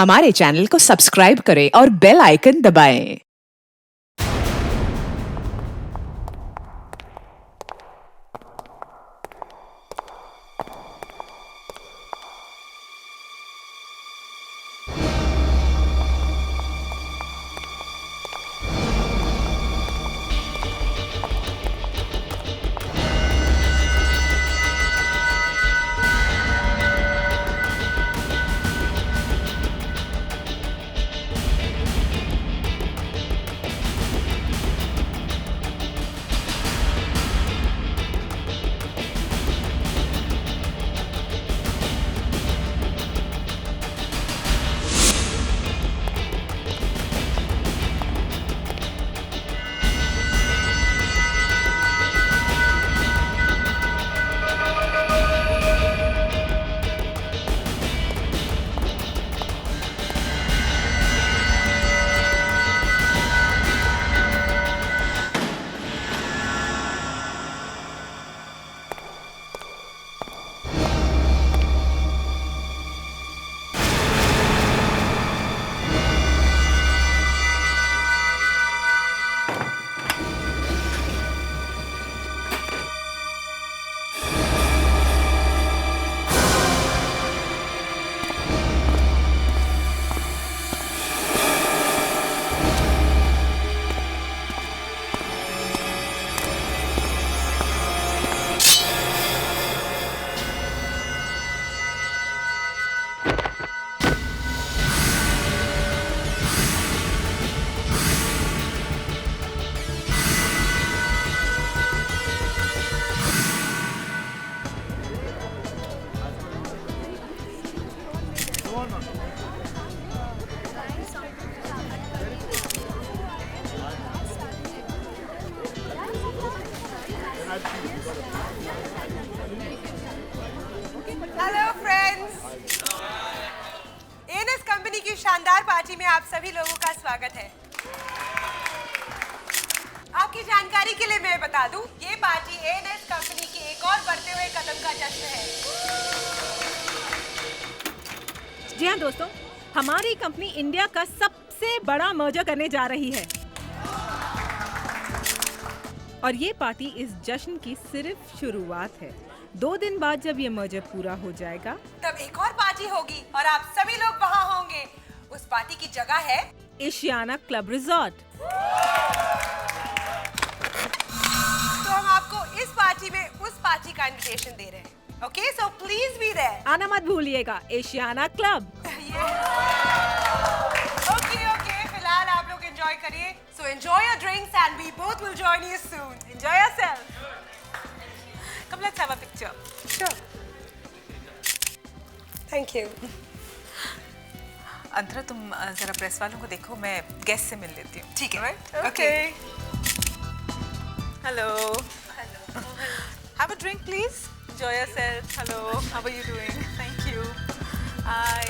हमारे चैनल को सब्सक्राइब करें और बेल आइकन दबाएं। हेलो फ्रेंड्स, एएनएस कंपनी की शानदार पार्टी में आप सभी लोगों का स्वागत है। आपकी जानकारी के लिए मैं बता दूं, ये पार्टी एएनएस कंपनी की एक और बढ़ते हुए कदम का जश्न है। जी हाँ दोस्तों, हमारी कंपनी इंडिया का सबसे बड़ा मर्जर करने जा रही है और ये पार्टी इस जश्न की सिर्फ शुरुआत है। 2 दिन बाद जब ये मर्जर पूरा हो जाएगा तब एक और पार्टी होगी और आप सभी लोग वहाँ होंगे। उस पार्टी की जगह है एशियाना क्लब रिजॉर्ट। तो हम आपको इस पार्टी में उस पार्टी का इनविटेशन दे रहे हैं। Okay, so please be there. आना मत भूलिएगा, एशियाना क्लब। ओके, फिलहाल आप लोग एंजॉय करिए। So enjoy your drinks and we both will join you soon. Enjoy yourself. Come, let's have a picture. Sure. Thank you. Antara, तुम जरा प्रेस वालों को देखो, मैं गेस्ट से मिल लेती हूँ। ठीक है। Okay. Hello. Have a drink, please. Enjoy yourself. Hello. How are you doing? Thank you. Hi.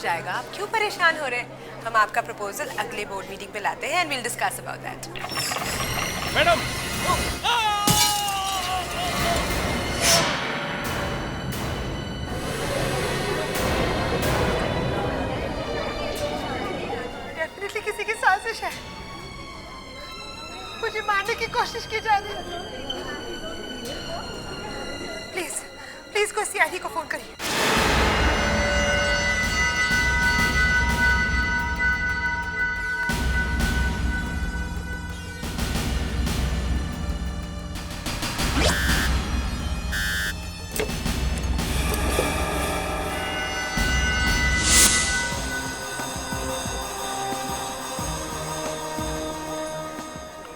जाएगा। आप क्यों परेशान हो रहे हैं? हम आपका प्रपोजल अगले बोर्ड मीटिंग पे लाते हैं and will discuss about that. Madam, साजिश है, मुझे मारने की कोशिश की जा रही है। प्लीज प्लीज कोई सीआईडी को फोन करिए।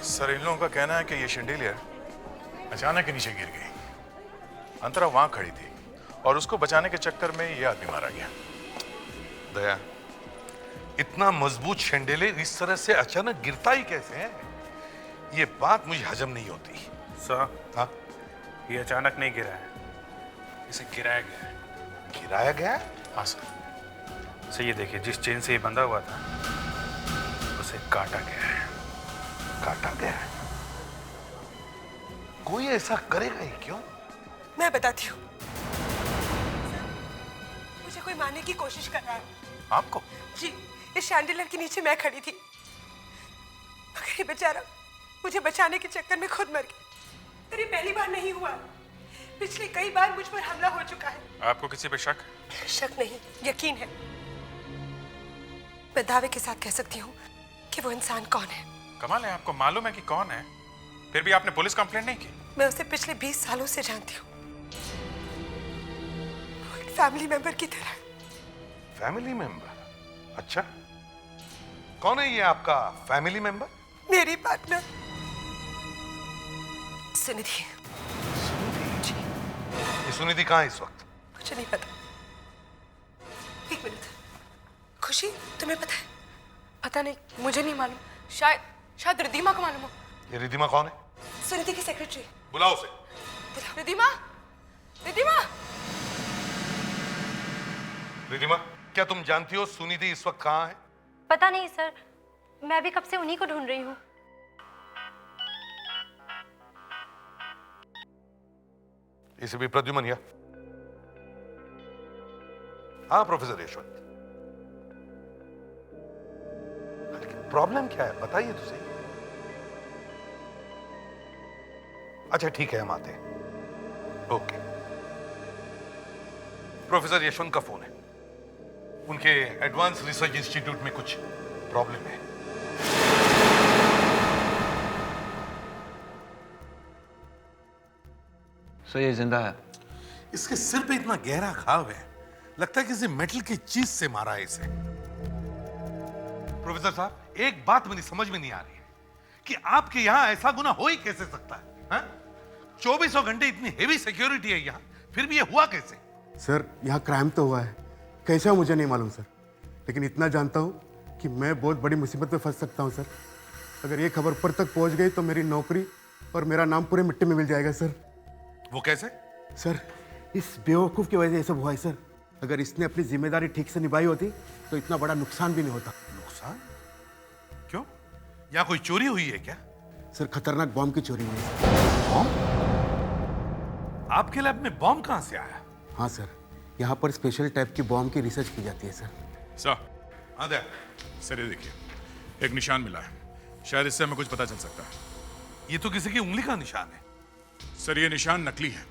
सर, इन लोगों का कहना है कि ये शैंडिलियर अचानक ही नीचे गिर गई। अंतरा वहां खड़ी थी और उसको बचाने के चक्कर में ये आदमी मारा गया। दया, इतना मजबूत शैंडिलियर इस तरह से अचानक गिरता ही कैसे है? ये बात मुझे हजम नहीं होती। सर, हाँ, ये अचानक नहीं गिरा है, इसे गिराया गया है। गिराया गया? हाँ सर, ये देखिए, जिस चेन से ये बंधा हुआ था उसे काटा गया है। काटा गया है? कोई ऐसा करेगा ही क्यों? मैं बताती हूँ। मुझे कोई मारने की कोशिश कर रहा है। आपको? जी, इस शैंडिलियर के नीचे मैं खड़ी थी, मगर ये बेचारा मुझे बचाने के चक्कर में खुद मर गया। और ये पहली बार नहीं हुआ, पिछले कई बार मुझ पर हमला हो चुका है। आपको किसी पे शक? शक नहीं, यकीन है। मैं दावे के साथ कह सकती हूँ कि वो इंसान कौन है। कमाल है, आपको मालूम है कि कौन है, फिर भी आपने पुलिस कंप्लेंट नहीं की? मैं उसे पिछले 20 सालों से जानती हूँ, वो एक फैमिली मेंबर की तरह। Family member? अच्छा, कौन है ये आपका फैमिली मेंबर? मेरी पार्टनर सुनिधि। ये सुनिधि कहाँ है इस वक्त? मुझे नहीं पता। एक मिनट। खुशी, तुम्हें पता है? पता नहीं, मुझे नहीं मालूम। शायद रिद्धिमा को मालूम हो। ये रिद्धिमा कौन है? सुनिधि की सेक्रेटरी। बुलाओ उसे। रिद्धिमा, रिद्धिमा। रिद्धिमा, क्या तुम जानती हो सुनिधि इस वक्त कहाँ है? पता नहीं सर, मैं भी कब से उन्हीं को ढूंढ रही हूँ। इसे भी प्रद्युमन या? हाँ प्रोफेसर यशवंत, प्रॉब्लम क्या है बताइए तो सही। अच्छा ठीक है, हम आते हैं। ओके। प्रोफेसर यशवंत का फोन है, उनके एडवांस रिसर्च इंस्टीट्यूट में कुछ प्रॉब्लम है। सर, ये जिंदा है। इसके सिर पे इतना गहरा घाव है, लगता है किसी मेटल की चीज से मारा है इसे। प्रोफेसर साहब, एक बात मेरी समझ में नहीं आ रही है कि आपके यहां ऐसा गुना हो ही कैसे सकता है? 2400 घंटे इतनी हेवी सिक्योरिटी है यहां, फिर भी ये हुआ कैसे? सर, यहाँ क्राइम तो हुआ है, कैसा मुझे नहीं मालूम सर, लेकिन इतना जानता हूँ कि मैं बहुत बड़ी मुसीबत में फंस सकता हूँ सर। अगर ये खबर ऊपर तक पहुँच गई तो मेरी नौकरी और मेरा नाम पूरे मिट्टी में मिल जाएगा सर। वो कैसे? सर, इस बेवकूफ़ की वजह से ये सब हुआ है सर। अगर इसने अपनी जिम्मेदारी ठीक से निभाई होती तो इतना बड़ा नुकसान भी नहीं होता। नुकसान? क्यों? यहाँ कोई चोरी हुई है क्या? सर, खतरनाक बॉम्ब की चोरी हुई है। बॉम्ब? आपके लैब में बॉम्ब कहाँ से आया? हाँ सर, यहाँ पर स्पेशल टाइप की बॉम्ब की रिसर्च की जाती है सर। सर, हाँ दे। सर ये देखिए, एक निशान मिला है, शायद इससे हमें कुछ पता चल सकता है। ये तो किसी की उंगली का निशान है। सर, ये निशान नकली है।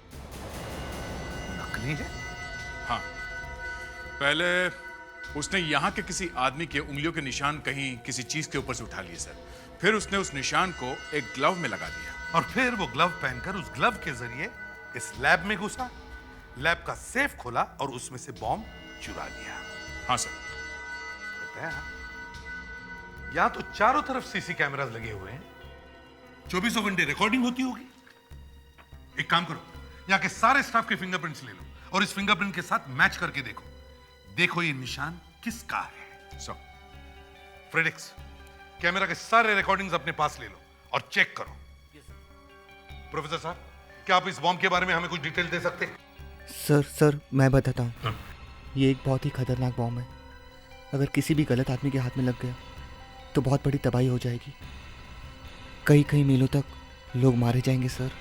नकली है? हाँ, पहले उसने यहाँ के किसी आदमी के उंगलियों के निशान कहीं किसी चीज के ऊपर से उठा लिए सर। फिर उसने उस निशान को एक ग्लव में लगा दिया और फिर वो ग्लव पहनकर उस ग्लव के जरिए इस लैब में घुसा, लैब का सेफ खोला और उसमें से बॉम्ब चुरा लिया। हाँ सर। यहां तो चारों तरफ सीसी कैमरास लगे हुए हैं, 24 घंटे रिकॉर्डिंग होती होगी। एक काम करो, यहाँ के सारे स्टाफ के फिंगरप्रिंट्स ले लो और इस फिंगरप्रिंट के साथ मैच करके देखो। देखो ये निशान किसका है। सर, फ्रेडिक्स, कैमरा के सारे रिकॉर्डिंग्स अपने पास ले लो और चेक करो। प्रोफेसर साहब, क्या आप इस बॉम्ब के बारे में हमें कुछ डिटेल दे सकते हैं? सर, मैं बताता हूँ। ये एक बहुत ही खतरनाक बॉम्ब है। अगर किसी भी गलत आदमी के हाथ में लग गया तो बहुत बड़ी तबाही हो जाएगी। कई कई मीलों तक लोग मारे जाएंगे सर।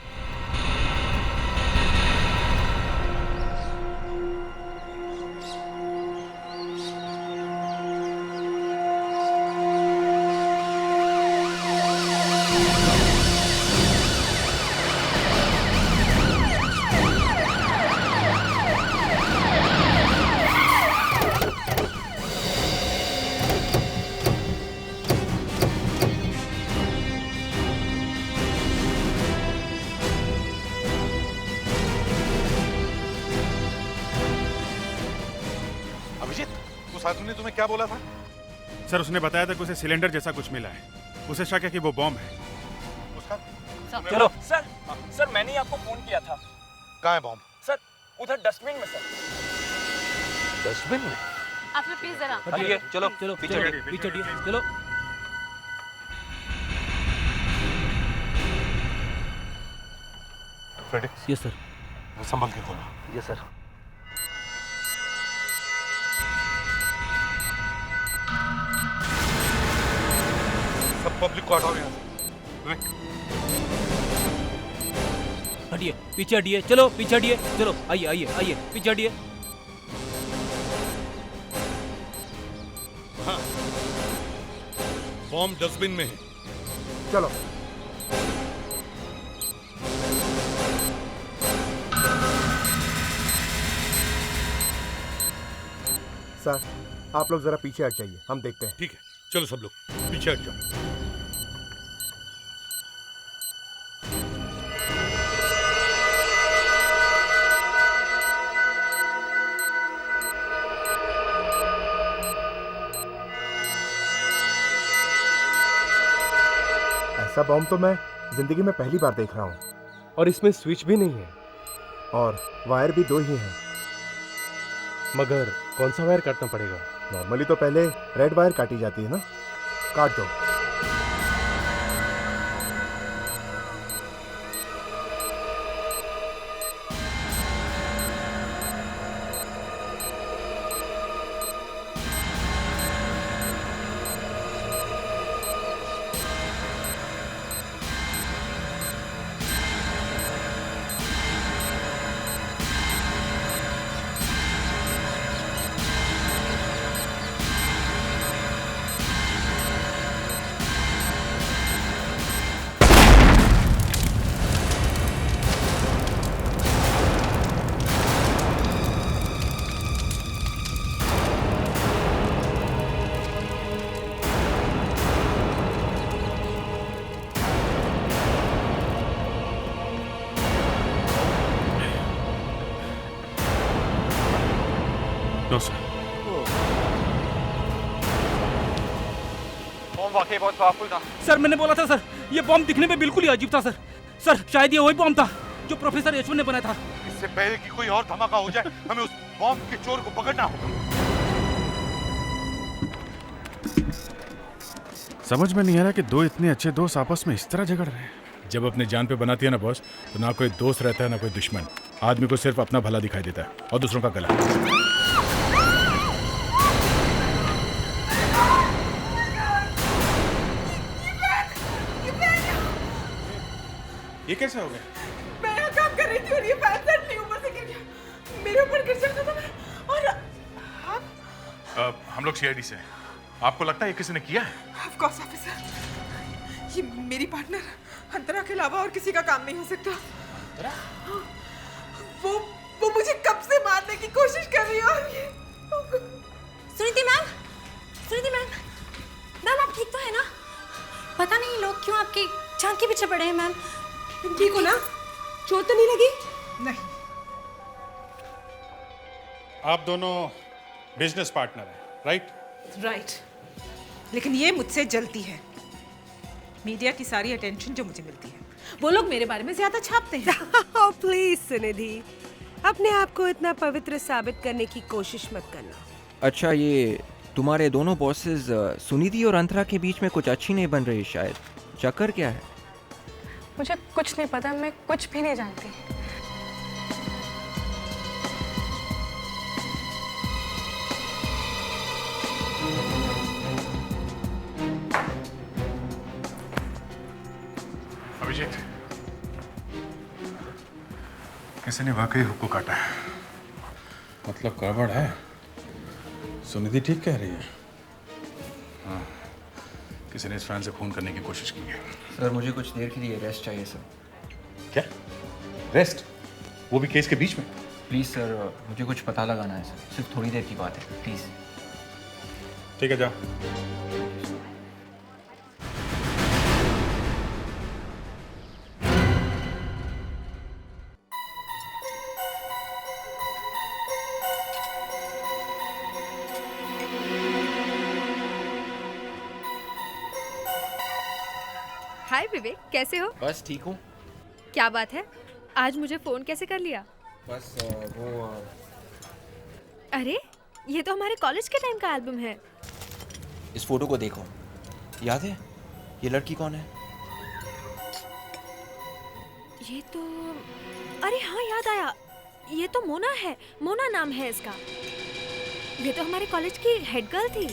अभिजीत, उस आदमी ने तुम्हें क्या बोला था? सर उसने बताया था कि उसे सिलेंडर जैसा कुछ मिला है। उसे शक है कि वो बॉम्ब है। उसका चलो सर, सर मैंने ही आपको फोन किया था। कहाँ है बॉम्ब? सर उधर डस्टबिन में सर। डस्टबिन में? आप लोग प्लीज जरा हटिए, चलो चलो पीछे हटिए, चलो। फ्रेडिक्स, यस सर। संभल के खोलो। Yes sir. सब पब्लिक को हटाओ यहाँ से। हटिए, पीछे हटिए, चलो पीछे हटिए, चलो आइए आइए आइए पीछे हटिए। हाँ, बॉम्ब डस्टबिन में है। चलो। सर, आप लोग जरा पीछे हट जाइए, हम देखते हैं। ठीक है, चलो सब लोग पीछे हट जाओ। ऐसा बॉम्ब तो मैं जिंदगी में पहली बार देख रहा हूँ। और इसमें स्विच भी नहीं है और वायर भी 2 ही हैं। मगर कौन सा वायर काटना पड़ेगा? नॉर्मली तो पहले रेड वायर काटी जाती है ना, काट दो। No sir. बॉम्ब वाकई बहुत पावरफुल था। सर मैंने बोला था सर, ये बॉम्ब दिखने में बिल्कुल ही अजीब था सर। सर शायद ये वही बॉम्ब था जो प्रोफेसर एचवन ने बनाया था। इससे पहले कि कोई और धमाका हो जाए, हमें उस बॉम्ब के चोर को पकड़ना होगा। समझ में नहीं आ रहा कि 2 इतने अच्छे दोस्त आपस में इस तरह झगड़ रहे हैं। जब अपने जान पे बनाती है ना बॉस, तो ना कोई दोस्त रहता है ना कोई दुश्मन। आदमी को सिर्फ अपना भला दिखाई देता है और दूसरों का गला। ये कैसे हो गया? मैं यहाँ काम कर रही थी और ये फैन सडनली ऊपर से गिर गया। मेरे ऊपर गिर सकता था मैं। और हम लोग सीआईडी से हैं। आपको लगता है ये किसी ने किया है? ऑफ कोर्स ऑफिसर, ये मेरी पार्टनर अंतरा के अलावा और किसी का काम नहीं हो सकता। अंतरा? वो मुझे कब से मारने की कोशिश कर रही है और ये सुनीति मैम, मैम आप ठीक तो है ना? पता नहीं लोग क्यों आपकी जान के पीछे पड़े हैं मैम। ठीक हो ना? चोट तो नहीं लगी? नहीं। आप दोनों बिजनेस पार्टनर हैं, राइट? राइट। लेकिन ये मुझसे जलती है। मीडिया की सारी अटेंशन जो मुझे मिलती है, वो लोग मेरे बारे में ज्यादा छापते हैं। प्लीज सुनिधि, अपने आप को इतना पवित्र साबित करने की कोशिश मत करना। अच्छा, ये तुम्हारे दोनों बॉसेस सुनिधि और अंतरा के बीच में कुछ अच्छी नहीं बन रही शायद। चक्कर क्या है? मुझे कुछ नहीं पता, मैं कुछ भी नहीं जानती। अभिजीत, किसी ने वाकई हुक्को काटा है। मतलब गड़बड़ है। सुनिधि ठीक कह रही है। हाँ, किसी ने इस फैन से फोन करने की कोशिश की है। सर मुझे कुछ देर के लिए रेस्ट चाहिए सर। क्या रेस्ट? वो भी केस के बीच में? प्लीज़ सर, मुझे कुछ पता लगाना है सर। सिर्फ थोड़ी देर की बात है, प्लीज़। ठीक है, जाओ। हाय विवेक, कैसे हो? बस ठीक हूँ। क्या बात है, आज मुझे फोन कैसे कर लिया? बस वो अरे ये तो हमारे कॉलेज के टाइम का एल्बम है। इस फोटो को देखो, याद है ये लड़की कौन है? ये तो, अरे हाँ याद आया, ये तो मोना है। मोना नाम है इसका। ये तो हमारे कॉलेज की हेड गर्ल थी।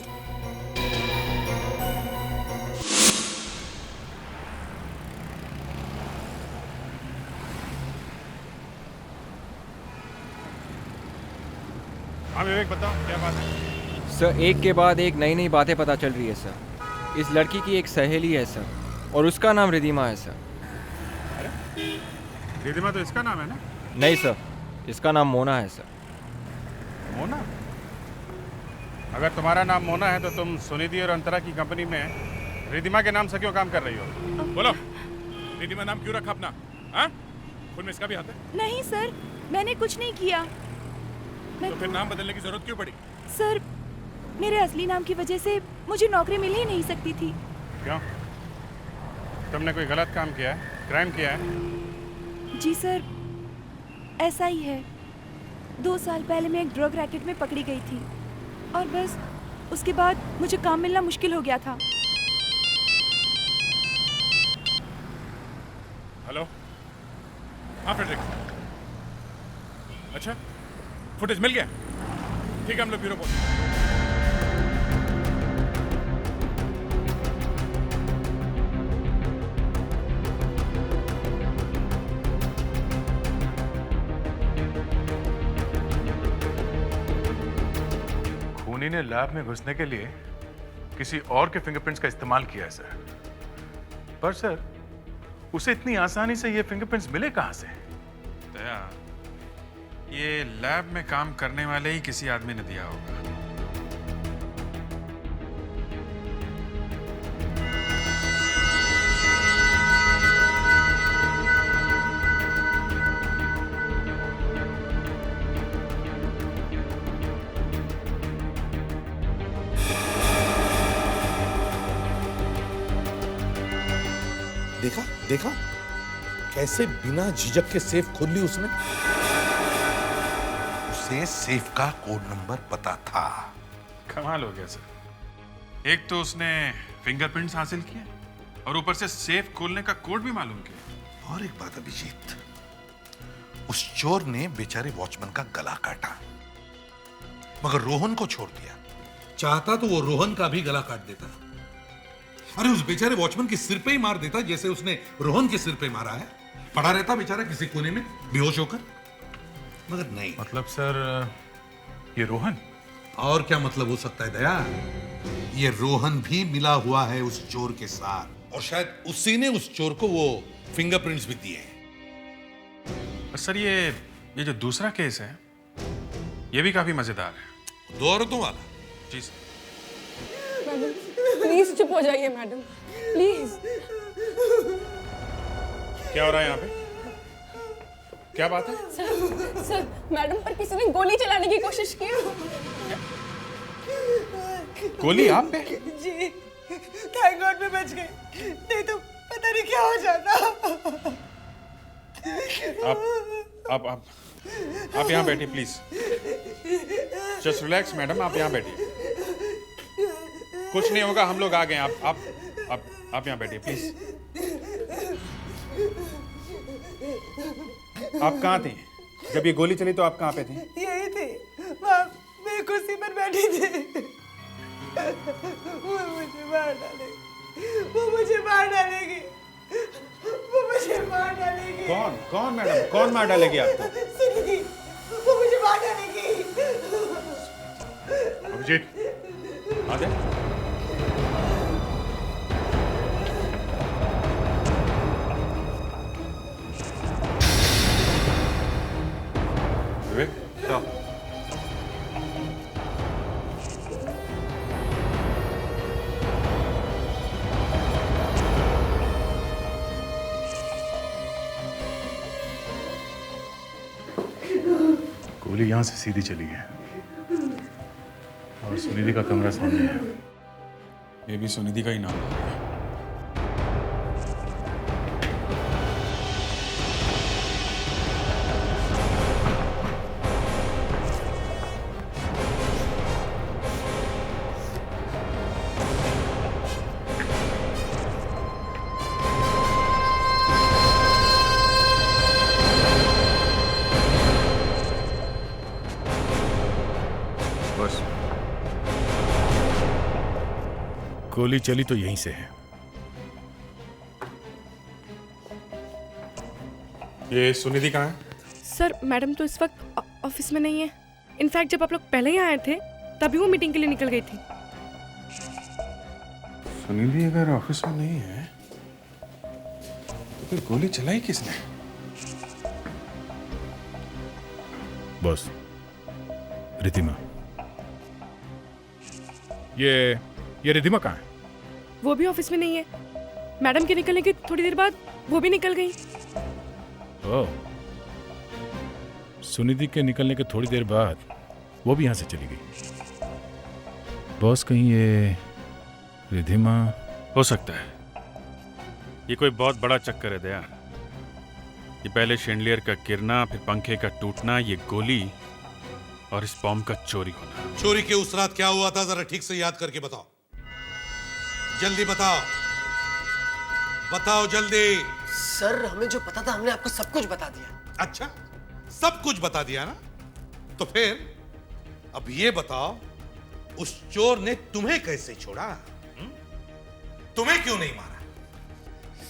हाँ विवेक, बताओ क्या बात है? सर एक के बाद एक नई नई बातें पता चल रही है सर। इस लड़की की एक सहेली है सर, और उसका नाम रिधिमा है सर। रिधिमा तो इसका नाम है ना? नहीं सर, इसका नाम मोना है सर। मोना? अगर तुम्हारा नाम मोना है तो तुम सुनिधि और अंतरा की कंपनी में रिधिमा के नाम से क्यों काम कर रही हो? बोलो, रिधिमा नाम क्यों रखा अपना? हाँ? खून में इसका भी हाथ है? नहीं सर, मैंने कुछ नहीं किया। तो फिर नाम बदलने की जरूरत क्यों पड़ी? सर, मेरे असली नाम की वजह से मुझे नौकरी मिल ही नहीं सकती थी। क्यों? तुमने कोई गलत काम किया है? क्राइम किया है? जी सर, ऐसा ही है। 2 साल पहले मैं एक ड्रग रैकेट में पकड़ी गई थी और बस उसके बाद मुझे काम मिलना मुश्किल हो गया था। हेलो? हाँ फ्रेडरिक। अच्छा, फुटेज मिल गया? ठीक है, हम लोग ब्यूरो पहुंचे। खूनी ने लैब में घुसने के लिए किसी और के फिंगरप्रिंट्स का इस्तेमाल किया है सर। पर सर, उसे इतनी आसानी से ये फिंगरप्रिंट्स मिले कहां से? दया, ये लैब में काम करने वाले ही किसी आदमी ने दिया होगा। देखा देखा कैसे बिना झिझक के सेफ खोल ली उसने। उसे सेफ का कोड नंबर पता था। कमाल हो गया सर। एक तो उसने फिंगरप्रिंट्स हासिल किए और ऊपर से सेफ खोलने का कोड भी मालूम किया। और एक बात अभिजीत, उस चोर ने बेचारे वॉचमैन का गला काटा मगर रोहन को छोड़ दिया। चाहता तो वो रोहन का भी गला काट देता। अरे उस बेचारे वॉचमैन के सिर पे ही मार देता जैसे उसने रोहन के सिर पे मारा है। पड़ा रहता बेचारा किसी कोने में बेहोश होकर। मगर नहीं। मतलब सर, ये रोहन? और क्या मतलब हो सकता है दया? ये रोहन भी मिला हुआ है उस चोर के साथ और शायद उसी ने उस चोर को वो फिंगरप्रिंट्स भी दिए हैं। सर ये जो दूसरा केस है ये भी काफी मजेदार है। 2 औरतों वाला? जी सर। मैडम प्लीज चुप हो जाइए मैडम, प्लीज। क्या हो रहा है यहाँ पे? क्या बात है? सर मैडम पर किसी ने गोली चलाने की कोशिश की। गोली आप पे? जी, थैंक गॉड मैं बच गई, नहीं तो पता नहीं क्या हो जाता। आप यहाँ बैठिए प्लीज। जस्ट रिलैक्स मैडम, आप यहाँ बैठिए। कुछ नहीं होगा, हम लोग आ गए। आप यहाँ बैठिए प्लीज। आप कहाँ थी जब ये गोली चली? तो आप कहाँ पे थी? यही थी, वहाँ मैं कुर्सी पर बैठी थी। वो मुझे मार डालेगी, वो मुझे मार डालेगी, वो मुझे मार डालेगी। कौन मैडम? कौन मार डालेगी आपको? सुनिधि, वो मुझे मार डालेगी। अभिजीत, आ जाए। विवेक, जाओ। गोली यहाँ से सीधी चली है और सुनिधि का कमरा सामने है। ये भी सुनिधि का ही नाम है। गोली चली तो यहीं से है। ये सुनिधि कहाँ है? सर मैडम तो इस वक्त ऑफिस में नहीं है। इनफैक्ट जब आप लोग पहले ही आए थे तभी वो मीटिंग के लिए निकल गई थी। सुनिधि अगर ऑफिस में नहीं है तो फिर गोली चलाई किसने? बॉस, रिधिमा। ये रिधिमा कहाँ है? वो भी ऑफिस में नहीं है। मैडम के निकलने की थोड़ी देर बाद वो भी निकल गई। ओह, सुनिधि के निकलने के थोड़ी देर बाद वो भी यहाँ से चली गई। बॉस, कहीं ये रिधिमा हो सकता है ये कोई बहुत बड़ा चक्कर है दया। ये पहले शेंडलियर का गिरना, फिर पंखे का टूटना, ये गोली और इस बॉम्ब का चोरी होना। चोरी के उस रात क्या हुआ था जरा ठीक से याद करके बताओ। जल्दी बताओ, बताओ जल्दी। सर हमें जो पता था हमने आपको सब कुछ बता दिया। अच्छा, सब कुछ बता दिया ना? तो फिर अब ये बताओ उस चोर ने तुम्हें कैसे छोड़ा? तुम्हें क्यों नहीं मारा?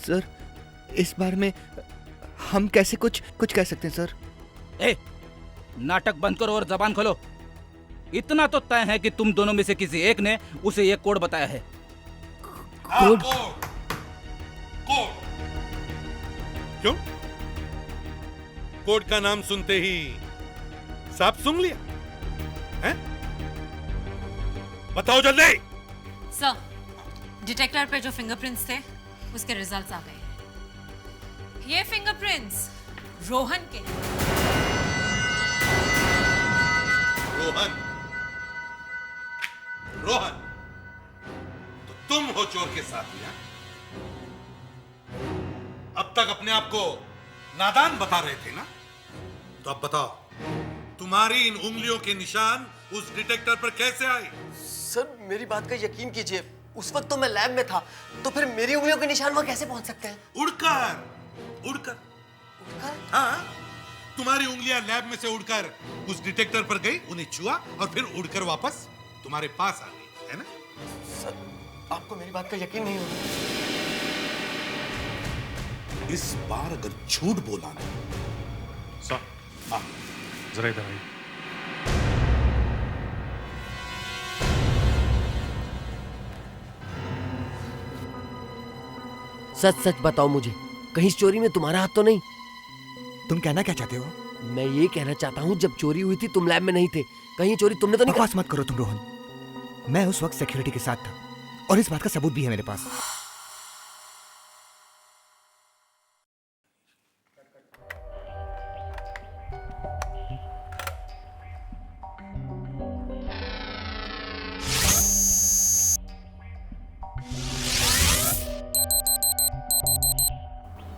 सर इस बारे में हम कैसे कुछ कह सकते हैं सर? ए, नाटक बंद करो और जबान खोलो। इतना तो तय है कि तुम दोनों में से किसी एक ने उसे ये कोड बताया है। कोड? क्यों? कोड का नाम सुनते ही साफ सुन लिया हैं? बताओ जल्दी। सर, डिटेक्टर पे जो फिंगरप्रिंट्स थे उसके रिजल्ट्स आ गए। ये फिंगरप्रिंट्स रोहन के। रोहन? रोहन तो तुम हो चोर के साथ में? अब तक अपने आप को नादान बता रहे थे ना? तो अब बताओ तुम्हारी इन उंगलियों के निशान उस डिटेक्टर पर कैसे आए? सर मेरी बात का यकीन कीजिए, उस वक्त तो मैं लैब में था, तो फिर मेरी उंगलियों के निशान वहां कैसे पहुंच सकते हैं? उड़कर। हाँ, तुम्हारी उंगलियां लैब में से उड़कर उस डिटेक्टर पर गई, उन्हें छुआ और फिर उड़कर वापस तुम्हारे पास आ गई, है ना? सर आपको मेरी बात का यकीन नहीं होगा। इस बार अगर झूठ बोला ना। सर, जरा इधर आइए। सच सच बताओ मुझे, कहीं इस चोरी में तुम्हारा हाथ तो नहीं? तुम कहना क्या चाहते हो? मैं ये कहना चाहता हूँ जब चोरी हुई थी तुम लैब में नहीं थे, कहीं चोरी तुमने तो नहीं? बकवास मत करो तुम रोहन। मैं उस वक्त सिक्योरिटी के साथ था और इस बात का सबूत भी है मेरे पास।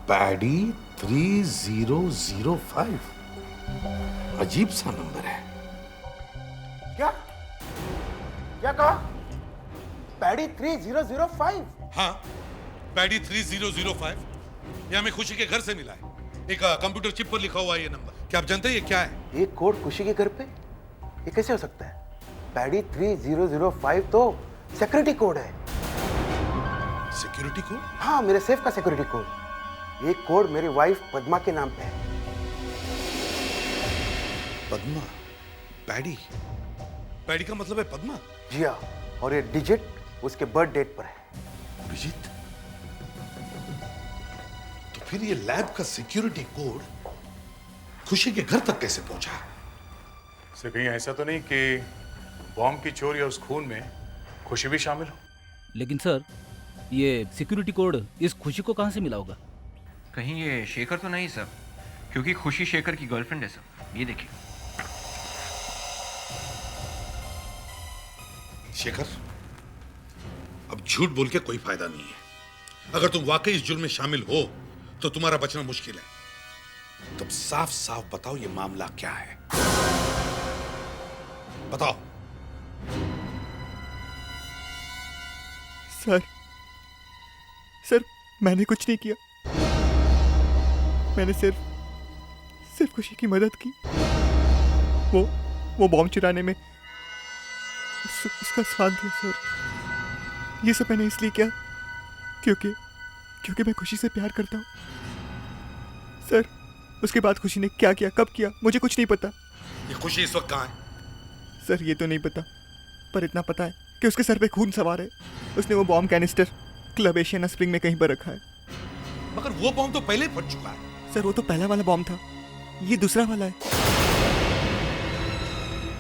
पैडी 3005, अजीब सा नंबर है। क्या कहा? पैडी 3005? हाँ, पैडी 3005 ये हमें खुशी के घर से मिला है। एक कंप्यूटर चिप पर लिखा हुआ है ये नंबर। क्या आप जानते हैं ये क्या है? ये कोड खुशी के घर पे? ये कैसे हो सकता है? पैडी 3005 तो सिक्योरिटी कोड है। Security code? हाँ, मेरे सेफ का सिक्योरिटी कोड। ये कोड मेरी वाइफ पद्मा के नाम पे है। पद्मा? पैडी? पैडी का मतलब है पद्मा? जी हाँ, और ये डिजिट उसके बर्थ डेट पर है। डिजिट? तो फिर ये लैब का सिक्योरिटी कोड खुशी के घर तक कैसे पहुंचा? से कहीं ऐसा तो नहीं कि बॉम्ब की चोरी और उस खून में खुशी भी शामिल हो? लेकिन सर, ये सिक्योरिटी कोड इस खुशी को कहाँ से मिला होगा? कहीं ये शेखर तो नहीं सर, क्योंकि खुशी शेखर की गर्लफ्रेंड है सर। ये देखिए। शेखर, अब झूठ बोल के कोई फायदा नहीं है। अगर तुम वाकई इस जुर्म में शामिल हो तो तुम्हारा बचना मुश्किल है। तब साफ साफ बताओ ये मामला क्या है? बताओ। सर मैंने कुछ नहीं किया। मैंने सिर्फ खुशी की मदद की। वो बॉम्ब चुराने में उसका साथ दिया सर। ये सब मैंने इसलिए किया क्योंकि मैं खुशी से प्यार करता हूँ। सर, उसके बाद खुशी ने क्या किया, कब किया, मुझे कुछ नहीं पता। ये खुशी इस वक्त कहाँ है? सर, ये तो नहीं पता, पर इतना पता है कि उसके सर पे खून सवार है। उसने वो bomb canister club Ashiana spring में कहीं पर रखा है। मगर वो बॉम्ब तो पहले फट चुका है। सर, वो तो पहला वाला बॉम्ब था, ये दूसरा वाला है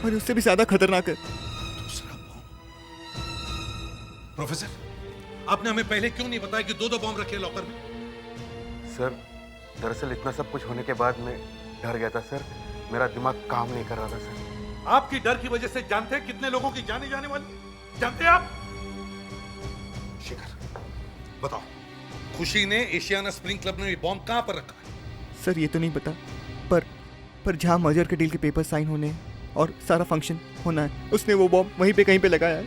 और उससे भी ज्यादा खतरनाक है। दूसरा बॉम्ब? प्रोफेसर, आपने हमें पहले क्यों नहीं बताया कि दो बॉम्ब रखे लॉकर में? सर, दरअसल इतना सब कुछ होने के बाद मैं डर गया था सर। मेरा दिमाग काम नहीं कर रहा था सर। आपकी डर की वजह से जानते हैं कितने लोगों की जाने जाने वाली? जानते हैं आप? शिखर, बताओ, खुशी ने एशियाना स्प्रिंग क्लब में बॉम्ब कहां पर रखा है? सर, ये तो नहीं पता, पर जहां मर्जर के डील के पेपर साइन होने हैं और सारा फंक्शन होना है, उसने वो बॉम्ब वहीं पे कहीं पे लगाया है।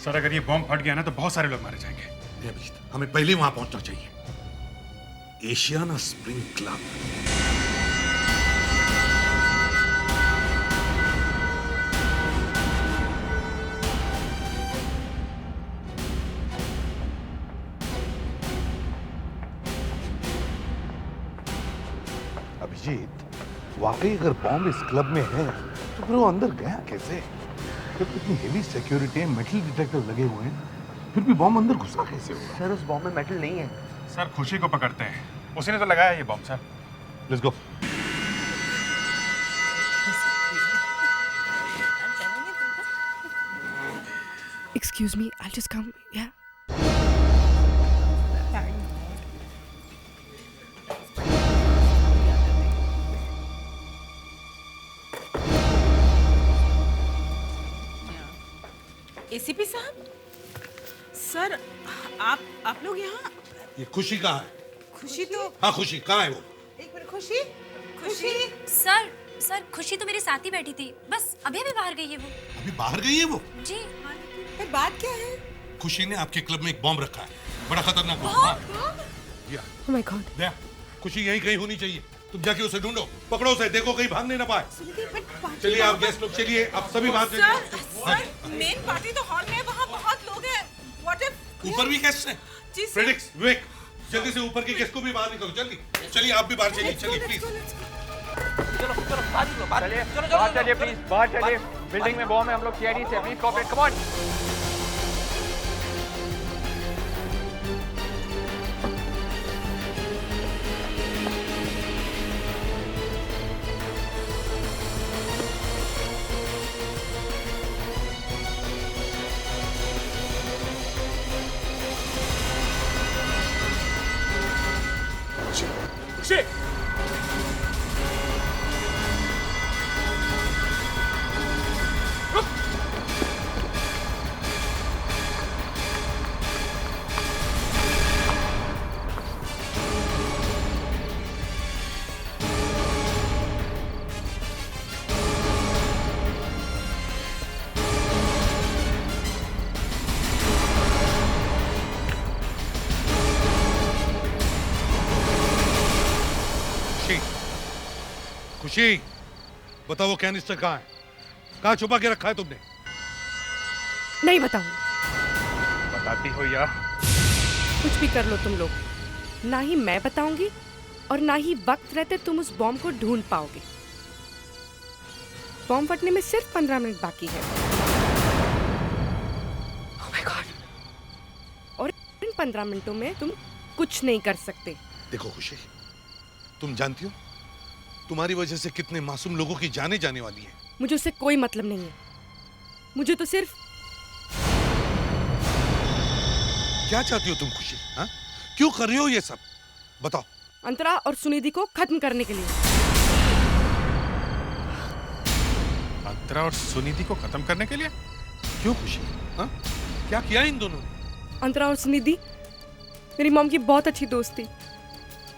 सर, अगर ये बॉम्ब फट गया ना तो बहुत सारे लोग मारे जाएंगे। हमें पहले वहां पहुंचना चाहिए। Ashiana spring club. अभिजीत, वाकई अगर बॉम्ब इस क्लब में है तो फिर वो अंदर गया कैसे? जब इतनी हेवी सिक्योरिटी, मेटल डिटेक्टर लगे हुए हैं, फिर भी बॉम्ब अंदर घुसा कैसे होगा? सर, उस बॉम्ब में मेटल नहीं है। सर, खुशी को पकड़ते हैं, उसी ने तो लगाया ये bomb. Sir, let's go. Excuse me, I'll just come. Yeah. ACP साहब, सर, आप लोग यहाँ? ये खुशी कहाँ है? खुशी तो हाँ, खुशी कहाँ है वो? एक मिनट। खुशी, खुशी। सर, खुशी तो मेरे साथ ही बैठी थी, बस अभी बाहर गई है वो। अभी बाहर गई है वो? जी। पर बात क्या है? खुशी ने आपके क्लब में एक बॉम्ब रखा है, बड़ा खतरनाक बॉम्ब। Oh my God. दया, खुशी यहीं कहीं होनी चाहिए। तुम जाके उसे ढूंढो, पकड़ो उसे, देखो कहीं भागने ना पाए। चलिए आप गेस्ट लोग, चलिए आप सभी बाहर चलिए। सर, मेन पार्टी तो हॉल में है, वहाँ बहुत लोग हैं। What if? ऊपर भी गेस्ट हैं? जी सर। प्रेडिक्स, विवेक, जल्दी से ऊपर के गेस्ट को भी बाहर निकालो, जल्दी। चलिए आप भी बाहर चलिए, चलिए प्लीज। बाहर चलिए प्लीज, बाहर चलिए। बिल्डिंग में बॉम्ब है, हम लोग सीआईडी से, प्लीज कोऑपरेट, कम ऑन। खुशी, खुशी, बताओ वो कैनिस्टर कहाँ है? कहाँ छुपा के रखा है तुमने? नहीं बताऊंगी। बताती हो यार। कुछ भी कर लो तुम लोग, ना ही मैं बताऊंगी और ना ही वक्त रहते तुम उस बॉम्ब को ढूंढ पाओगे। बॉम्ब फटने में सिर्फ 15 मिनट बाकी है। Oh my God. और इन 15 मिनटों में तुम कुछ नहीं कर सकते। देखो खुशी, तुम जानती हो तुम्हारी वजह से कितने मासूम लोगों की जाने जाने वाली है। मुझे उससे कोई मतलब नहीं है। मुझे तो सिर्फ। क्या चाहती हो तुम खुशी? हाँ? क्यों कर रही हो ये सब? बताओ। अंतरा और सुनिधि को खत्म करने के लिए। अंतरा और सुनिधि को खत्म करने के लिए? क्यों खुशी? हाँ? क्या किया इन दोनों ने? अंतरा और सुनिधि मेरी मॉम की बहुत अच्छी दोस्त थी।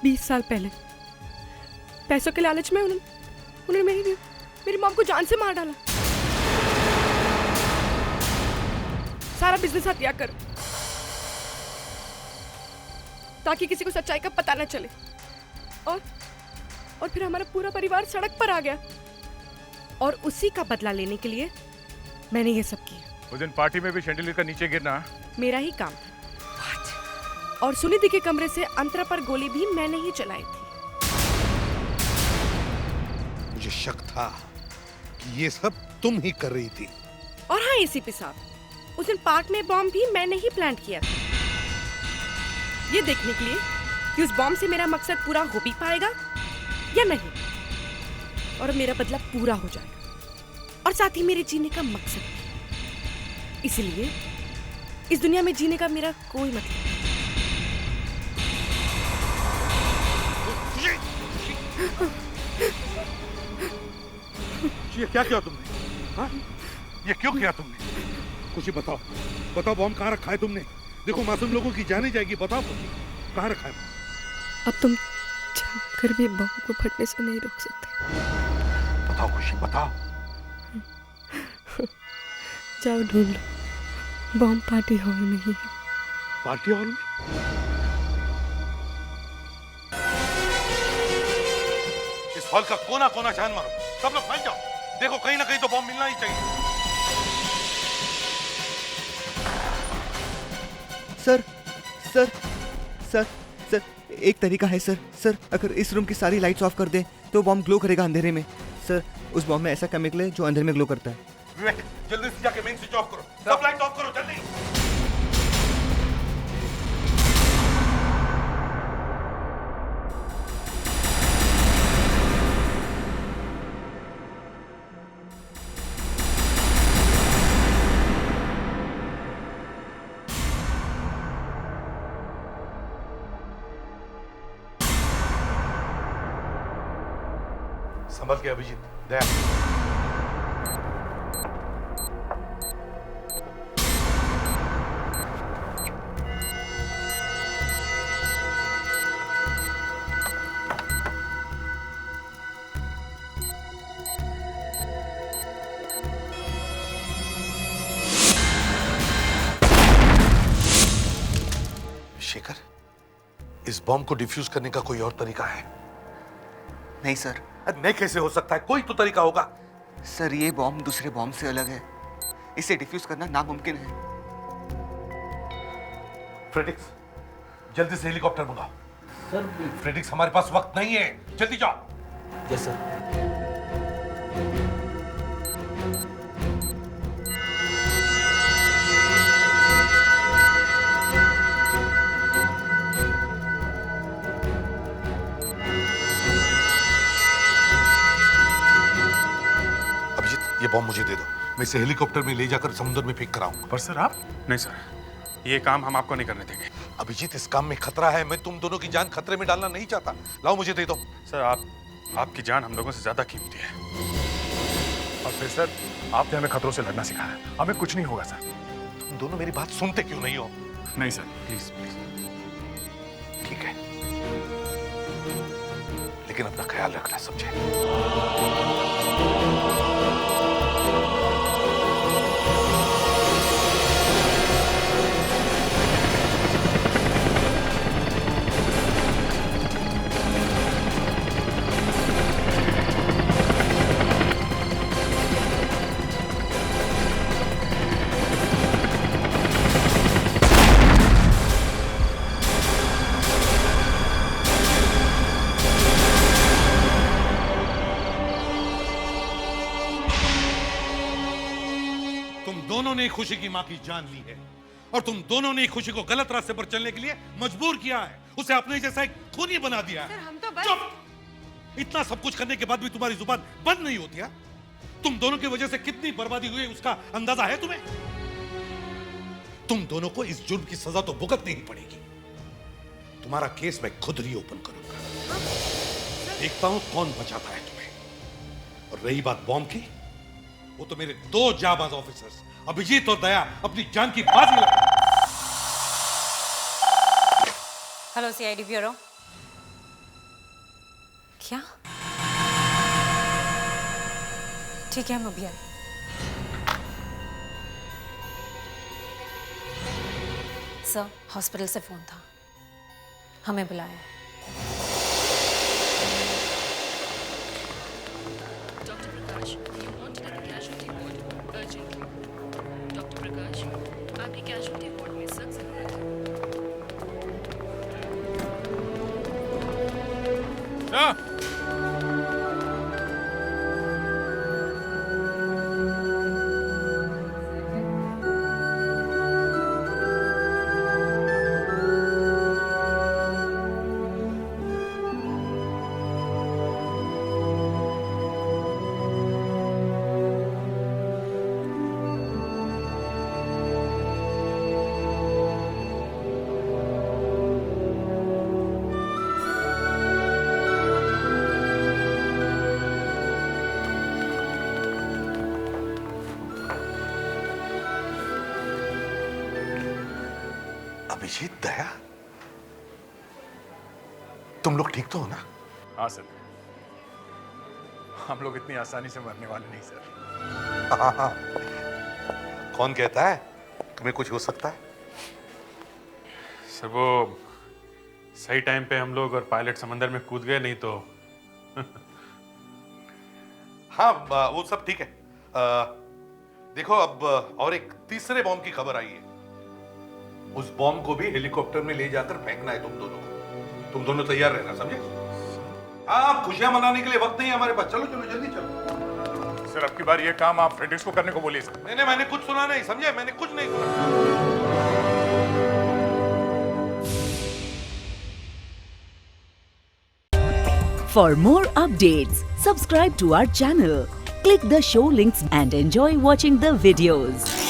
20 साल पहले पैसों के लालच में उन्होंने मेरी मॉम को जान से मार डाला। सारा बिजनेस हत्या कर, ताकि किसी को सच्चाई का पता न चले। और फिर हमारा पूरा परिवार सड़क पर आ गया। और उसी का बदला लेने के लिए मैंने ये सब किया। उस दिन पार्टी में भी शैंडिलियर का नीचे गिरना मेरा ही काम था। और सुनिधि के कमरे से अंतरा पर गोली भी मैंने ही चलाई थी। मुझे शक था कि ये सब तुम ही कर रही थी। और हाँ एसीपी साहब, उस दिन पार्क में बॉम्ब भी मैंने ही प्लांट किया था, ये देखने के लिए कि उस बॉम्ब से मेरा मकसद पूरा हो भी पाएगा या नहीं, और मेरा बदला पूरा हो जाएगा और साथ ही मेरे जीने का मकसद भी। इसलिए इस दुनिया में जीने का मेरा कोई मतलब नहीं। ये क्या किया तुमने? हाँ? ये क्यों किया तुमने? कुछ बताओ, बताओ बॉम्ब कहाँ रखा है तुमने? देखो मासूम लोगों की जाने जाएगी, बताओ कहाँ रखा है? अब तुम चाहकर भी बॉम्ब को फटने से नहीं रोक सकते। बताओ खुशी, बताओ। जाओ ढूंढ लो, बॉम्ब पार्टी हॉल में ही है। पार्टी हॉल में? इस हॉल का कोना कोना छान मारो, सब लोग फैल जाओ। देखो कहीं ना कहीं तो बॉम्ब मिलना ही चाहिए। सर सर सर सर एक तरीका है सर। सर अगर इस रूम की सारी लाइट्स ऑफ कर दें तो बॉम्ब ग्लो करेगा अंधेरे में। सर उस बॉम्ब में ऐसा केमिकल है जो अंधेरे में ग्लो करता है। विवेक जल्दी से जाके मेन स्विच ऑफ करो, सब लाइट ऑफ करो जल्दी। संभल के अभिजीत, दया। शेखर, इस बॉम्ब को डिफ्यूज करने का कोई और तरीका है? नहीं सर। नहीं कैसे हो सकता है? कोई तो तरीका होगा। सर ये बॉम्ब दूसरे बॉम्ब से अलग है, इसे डिफ्यूज करना नामुमकिन है। फ्रेडिक्स जल्दी से हेलीकॉप्टर मंगाओ। सर फ्रेडिक्स हमारे पास वक्त नहीं है, जल्दी जाओ। Yes sir. ये बॉम्ब मुझे दे दो, मैं इसे हेलीकॉप्टर में ले जाकर समुद्र में फेंक कर आऊंगा। पर सर आप? नहीं सर, ये काम हम आपको नहीं करने देंगे। अभिजीत इस काम में खतरा है, मैं तुम दोनों की जान खतरे में डालना नहीं चाहता। लाओ मुझे दे दो। सर आपकी जान हम लोगों से ज्यादा कीमती है। और फिर सर आपने हमें खतरों से लड़ना सिखाया, हमें कुछ नहीं होगा सर। तुम दोनों मेरी बात सुनते क्यों नहीं हो? नहीं सर प्लीज प्लीज। ठीक है, लेकिन अपना ख्याल रखना, समझे? दोनों ने खुशी की मां की जान ली है और तुम दोनों ने खुशी को गलत रास्ते पर चलने के लिए मजबूर किया है, उसे अपने जैसा एक खूनी बना दिया है। हम तो बस... चुप! इतना सब कुछ करने के बाद भी तुम्हारी जुबान बंद नहीं होती है? तुम दोनों की वजह से कितनी बर्बादी हुई उसका अंदाजा है तुम्हें? तुम दोनों को इस जुर्म की सजा तो भुगतनी ही पड़ेगी। तुम्हारा केस मैं खुद रीओपन करूंगा, देखता हूं कौन बचाता है तुम्हें। और रही बात बॉम्ब की, वो तो मेरे दो जाबाज ऑफिसर्स अभिजीत और दया अपनी जान की बाजी लगा। Hello CID bureau. क्या? ठीक है, हम अभी आए। सर, हॉस्पिटल से फोन था, हमें बुलाया। Dr. Prakash, you want to get the casualty ward urgently. Dr. Airport में सख्त जरूरत है। अभिजीत, दया, तुम लोग ठीक तो हो ना? हाँ सर, हम लोग इतनी आसानी से मरने वाले नहीं सर। हाँ। कौन कहता है तुम्हें कुछ हो सकता है? सर वो सही टाइम पे हम लोग और पायलट समंदर में कूद गए, नहीं तो हाँ, वो सब ठीक है। देखो, अब और एक तीसरे बॉम्ब की खबर आई है। उस बॉम्ब को भी हेलीकॉप्टर में ले जाकर फेंकना है तुम दोनों को। तुम दोनों तैयार रहना, समझे? हाँ, खुशियां मनाने के लिए वक्त नहीं है हमारे पास। चलो चलो जल्दी चलो। सर अब की बार ये काम आप फ्रेडरिक्स को करने को बोलिए सर। नहीं, मैंने कुछ सुना नहीं, समझे? मैंने कुछ नहीं सुना। For more updates, subscribe to our channel, click the show links and enjoy watching the videos.